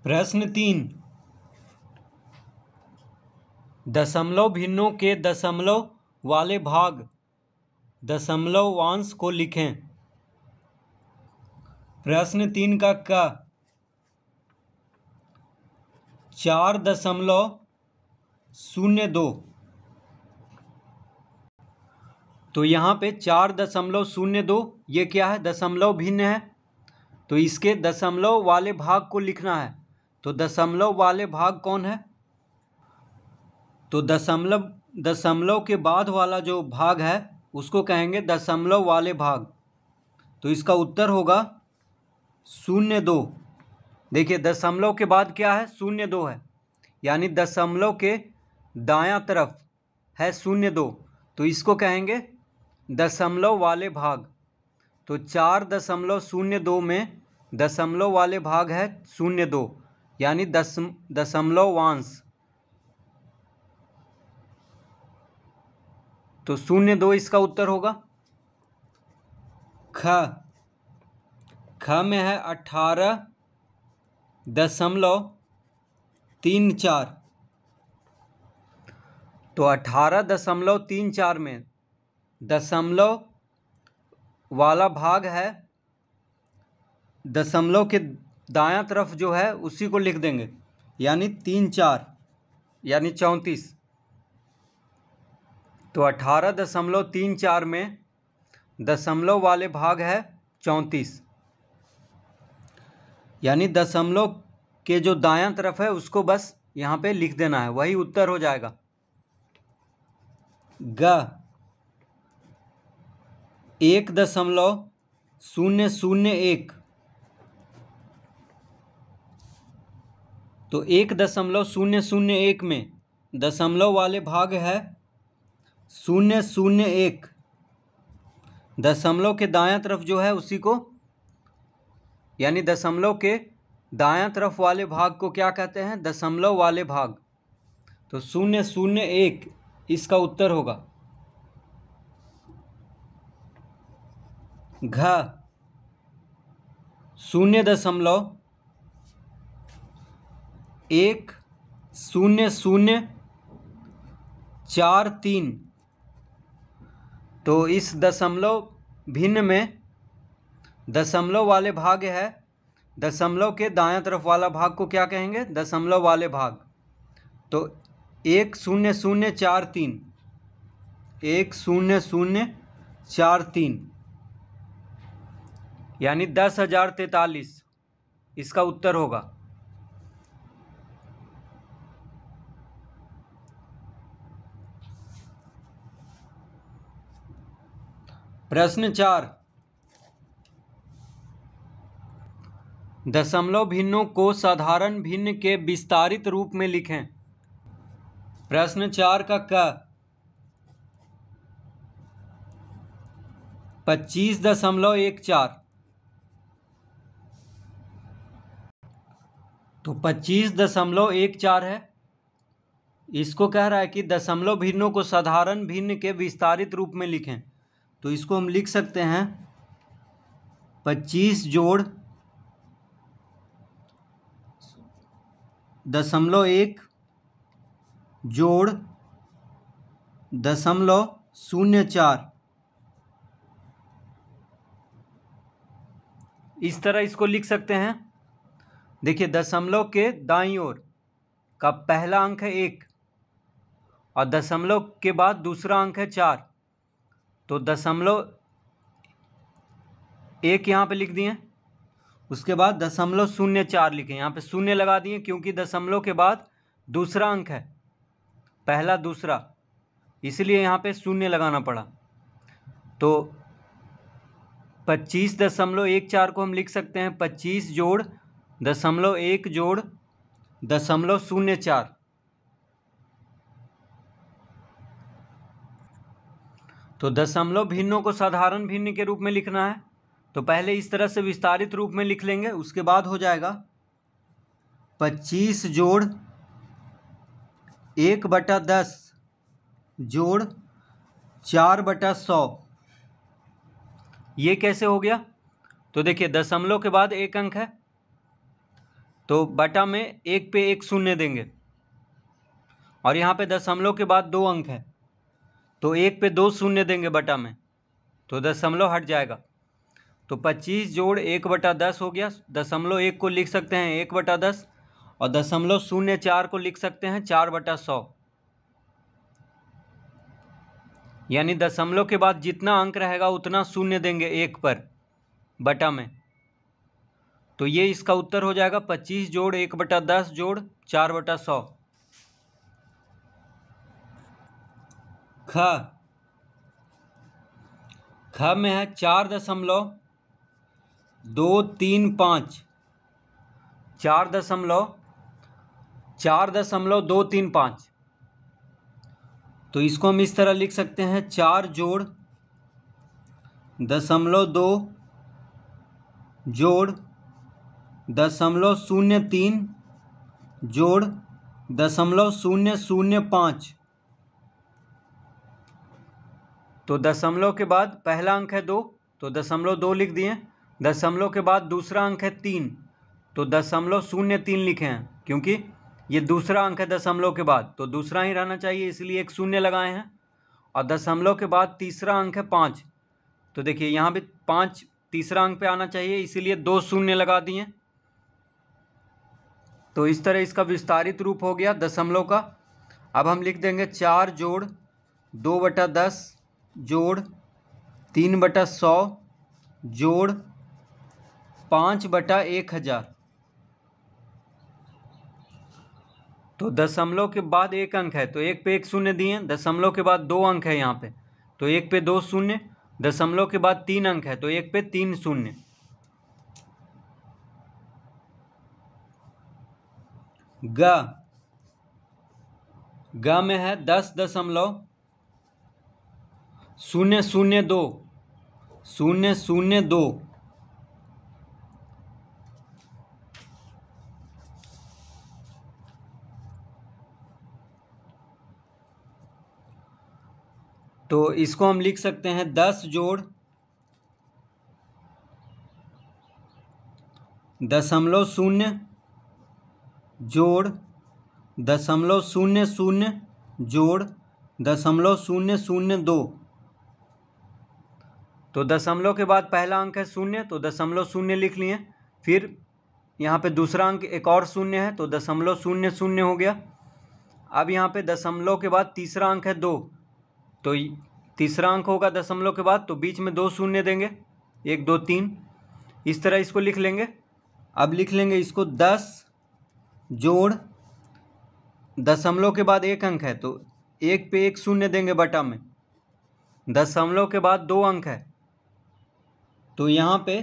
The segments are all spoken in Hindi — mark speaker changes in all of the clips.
Speaker 1: प्रश्न 3, दशमलव भिन्नों के दशमलव वाले भाग दशमलवांश को लिखें। प्रश्न 3 का क 4.02। तो यहाँ पे 4.02 ये क्या है? दशमलव भिन्न है, तो इसके दशमलव वाले भाग को लिखना है। तो दशमलव वाले भाग कौन है? तो दशमलव के बाद वाला जो भाग है उसको कहेंगे दशमलव वाले भाग। तो इसका उत्तर होगा 0.2। देखिए दशमलव के बाद क्या है? 0.2 है, यानी दशमलव के दायां तरफ है 0.2, तो इसको कहेंगे दशमलव वाले भाग। तो 4.02 में दशमलव वाले भाग है 0.2, यानी दशमलवांश। तो 0.2 इसका उत्तर होगा। ख में है 18.34। तो 18.34 में दशमलव वाला भाग है, दशमलव के दायां तरफ जो है उसी को लिख देंगे, यानी 3 4 यानी 34। तो 18.34 में दशमलव वाले भाग है 34, यानी दशमलव के जो दायां तरफ है उसको बस यहाँ पे लिख देना है, वही उत्तर हो जाएगा। ग 1.001। तो 1.001 में दशमलव वाले भाग है 0.01। दशमलव के दायां तरफ जो है उसी को, यानी दशमलव के दायां तरफ वाले भाग को क्या कहते हैं? दशमलव वाले भाग। तो 0.01 इसका उत्तर होगा। घ 0.10043। तो इस दशमलव भिन्न में दशमलव वाले भाग है, दशमलव के दायां तरफ वाला भाग को क्या कहेंगे? दशमलव वाले भाग। तो 10043 10043 यानी 10,043 इसका उत्तर होगा। प्रश्न 4, दशमलव भिन्नों को साधारण भिन्न के विस्तारित रूप में लिखें। प्रश्न 4 का क 25.14। तो 25.14 है, इसको कह रहा है कि दशमलव भिन्नों को साधारण भिन्न के विस्तारित रूप में लिखें। तो इसको हम लिख सकते हैं 25 जोड़ 0.1 जोड़ 0.04। इस तरह इसको लिख सकते हैं। देखिए दशमलव के दाईं ओर का पहला अंक है 1 और दशमलव के बाद दूसरा अंक है 4। तो 0.1 यहाँ पे लिख दिए, उसके बाद 0.04 लिखे, यहाँ पे शून्य लगा दिए क्योंकि दशमलव के बाद दूसरा अंक है, पहला दूसरा, इसलिए यहाँ पे शून्य लगाना पड़ा। तो 25.14 को हम लिख सकते हैं 25 जोड़ 0.1 जोड़ 0.04। तो दशमलव भिन्नों को साधारण भिन्न के रूप में लिखना है, तो पहले इस तरह से विस्तारित रूप में लिख लेंगे, उसके बाद हो जाएगा 25 जोड़ 1/10 जोड़ 4/100। ये कैसे हो गया? तो देखिए दशमलव के बाद एक अंक है, तो बटा में एक पे एक शून्य देंगे और यहाँ पे दशमलव के बाद 2 अंक है तो एक पे 2 शून्य देंगे बटा में, तो दशमलव हट जाएगा। तो 25 जोड़ 1/10 हो गया। दशमलव 1 को लिख सकते हैं 1/10 और 0.04 को लिख सकते हैं 4/100। यानी दशमलव के बाद जितना अंक रहेगा उतना शून्य देंगे एक पर बटा में। तो ये इसका उत्तर हो जाएगा 25 जोड़ 1/10 जोड़ 4/100। ख में है 4.235 4.235। तो इसको हम इस तरह लिख सकते हैं 4 जोड़ 0.2 जोड़ 0.03 जोड़ 0.005। तो दशमलव के बाद पहला अंक है 2 तो 0.2 लिख दिए। दशमलव के बाद दूसरा अंक है 3 तो 0.03 लिखे हैं, क्योंकि ये दूसरा अंक है दशमलव के बाद तो दूसरा ही रहना चाहिए, इसलिए एक शून्य लगाए हैं। और दशमलव के बाद तीसरा अंक है 5 तो देखिए यहाँ भी 5 तीसरा अंक पे आना चाहिए, इसीलिए 2 शून्य लगा दिए। तो इस तरह इसका विस्तारित रूप हो गया दशमलव का। अब हम लिख देंगे 4 जोड़ 2/10 जोड़ 3/100 जोड़ 5/1000। तो दशमलव के बाद एक अंक है तो एक पे एक शून्य दिए। दशमलव के बाद 2 अंक है यहाँ पे तो एक पे 2 शून्य। दशमलव के बाद 3 अंक है तो एक पे 3 शून्य। ग में है 10.002 तो इसको हम लिख सकते हैं 10 जोड़ 0.0 जोड़ 0.00 जोड़ 0.002। तो दशमलव के बाद पहला अंक है 0 तो 0.0 लिख लिए। फिर यहाँ पे दूसरा अंक एक और 0 है तो 0.00 हो गया। अब यहाँ पे दशमलव के बाद तीसरा अंक है 2 तो तीसरा अंक होगा दशमलव के बाद तो बीच में 2 शून्य देंगे 1 2 3। इस तरह इसको लिख लेंगे। अब लिख लेंगे इसको 10 जोड़ दशमलव के बाद एक अंक है तो एक पे एक शून्य देंगे बटा में। दशमलव के बाद 2 अंक है तो यहाँ पे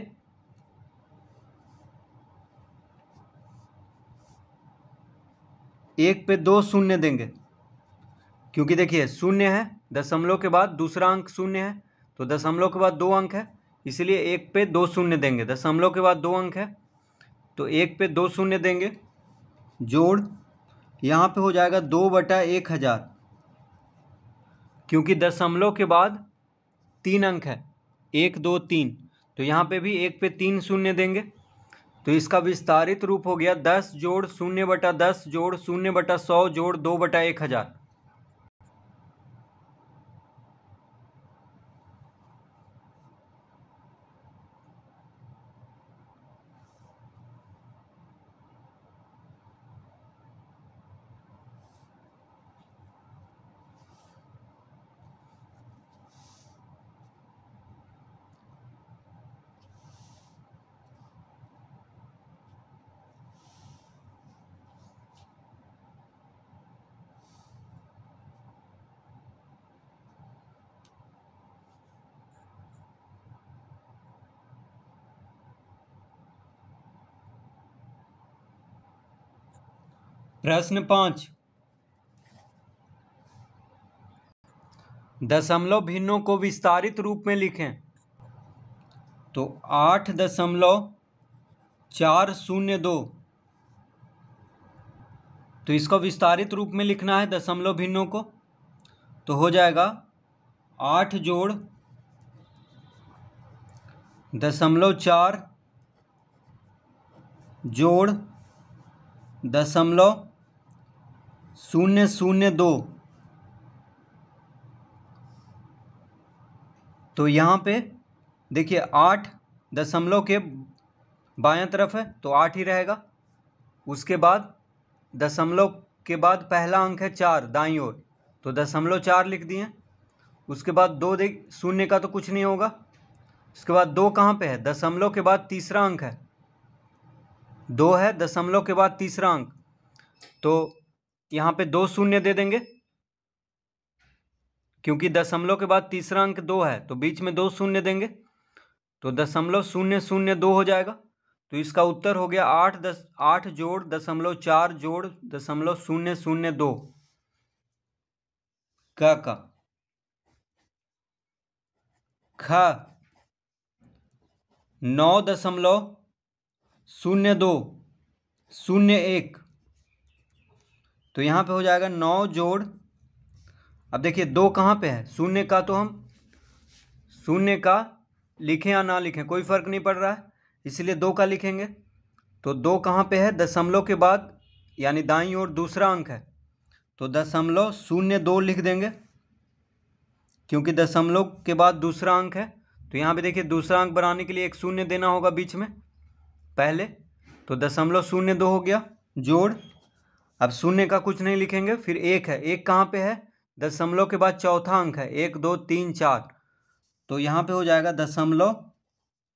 Speaker 1: एक पे 2 शून्य देंगे, क्योंकि देखिए शून्य है दशमलव के बाद दूसरा अंक शून्य है तो दशमलव के बाद 2 अंक है, इसलिए एक पे 2 शून्य देंगे। दशमलव के बाद 2 अंक है तो एक पे 2 शून्य देंगे जोड़ यहाँ पे हो जाएगा 2/1000, क्योंकि दशमलव के बाद 3 अंक है 1 2 3 तो यहाँ पे भी एक पे 3 शून्य देंगे। तो इसका विस्तारित रूप हो गया 10 जोड़ 0/10 जोड़ 0/100 जोड़ 2/1000। प्रश्न 5, दशमलव भिन्नों को विस्तारित रूप में लिखें। तो 8.402 तो इसको विस्तारित रूप में लिखना है दशमलव भिन्नों को, तो हो जाएगा 8 जोड़ 0.4 जोड़ .002। तो यहाँ पे देखिए 8 दशमलव के बायां तरफ है तो 8 ही रहेगा। उसके बाद दशमलव के बाद पहला अंक है 4 दाईं ओर, तो 0.4 लिख दिए। उसके बाद 2 देख, शून्य का तो कुछ नहीं होगा। उसके बाद 2 कहाँ पे है, दशमलव के बाद तीसरा अंक है, 2 है दशमलव के बाद तीसरा अंक, तो यहाँ पे 2 शून्य दे देंगे क्योंकि दशमलव के बाद तीसरा अंक 2 है तो बीच में 2 शून्य देंगे, तो 0.002 हो जाएगा। तो इसका उत्तर हो गया 8 जोड़ 0.4 जोड़ 0.002 का। ख 9.0201। तो यहाँ पे हो जाएगा 9 जोड़, अब देखिए 2 कहाँ पे है, शून्य का तो हम शून्य का लिखें या ना लिखें कोई फ़र्क नहीं पड़ रहा है, इसलिए 2 का लिखेंगे। तो 2 कहाँ पे है, दशमलव के बाद यानी दाईं ओर दूसरा अंक है, तो 0.02 लिख देंगे क्योंकि दशमलव के बाद दूसरा अंक है। तो यहाँ पे देखिए दूसरा अंक बनाने के लिए एक शून्य देना होगा बीच में पहले, तो 0.02 हो गया जोड़। अब शून्य का कुछ नहीं लिखेंगे, फिर 1 है, 1 कहाँ पे है, दशमलव के बाद चौथा अंक है, 1 2 3 4, तो यहाँ पे हो जाएगा 0.1,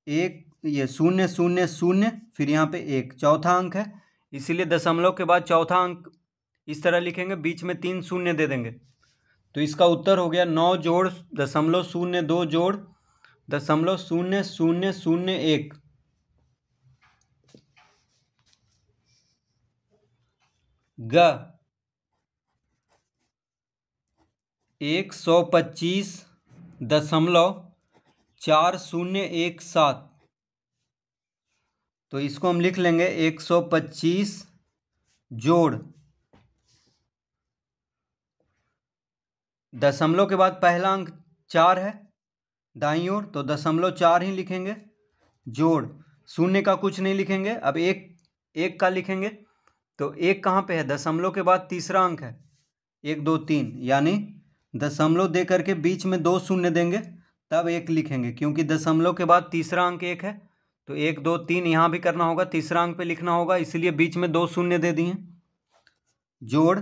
Speaker 1: ये 0.000, फिर यहाँ पे 1 चौथा अंक है, इसीलिए दशमलव के बाद चौथा अंक इस तरह लिखेंगे, बीच में 3 शून्य दे देंगे। तो इसका उत्तर हो गया 9 जोड़ 0.02 जोड़ 0.0001। ग 125.4017। तो इसको हम लिख लेंगे 125 जोड़ दशमलव के बाद पहला अंक 4 है दाईं ओर, तो 0.4 ही लिखेंगे जोड़, शून्य का कुछ नहीं लिखेंगे। अब 1 का लिखेंगे, तो 1 कहाँ पे है, दशमलव के बाद तीसरा अंक है, 1 2 3, यानी दशमलव दे करके बीच में 2 शून्य देंगे तब 1 लिखेंगे क्योंकि दशमलव के बाद तीसरा अंक 1 है, तो 1 2 3 यहाँ भी करना होगा, तीसरा अंक पे लिखना होगा, इसलिए बीच में 2 शून्य दे दिए जोड़।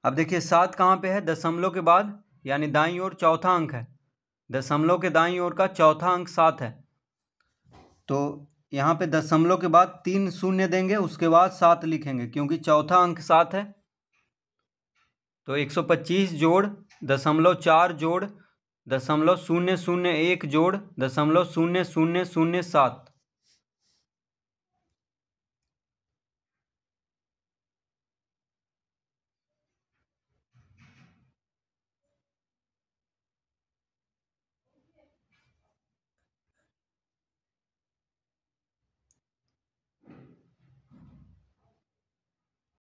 Speaker 1: अब देखिए 7 कहाँ पे है, दशमलव के बाद यानी दाईं ओर चौथा अंक है, दशमलव के दाईं ओर का चौथा अंक 7 है, तो यहाँ पे दशमलव के बाद 3 शून्य देंगे, उसके बाद 7 लिखेंगे क्योंकि चौथा अंक 7 है। तो 125 जोड़ 0.4 जोड़ 0.001 जोड़ 0.0007।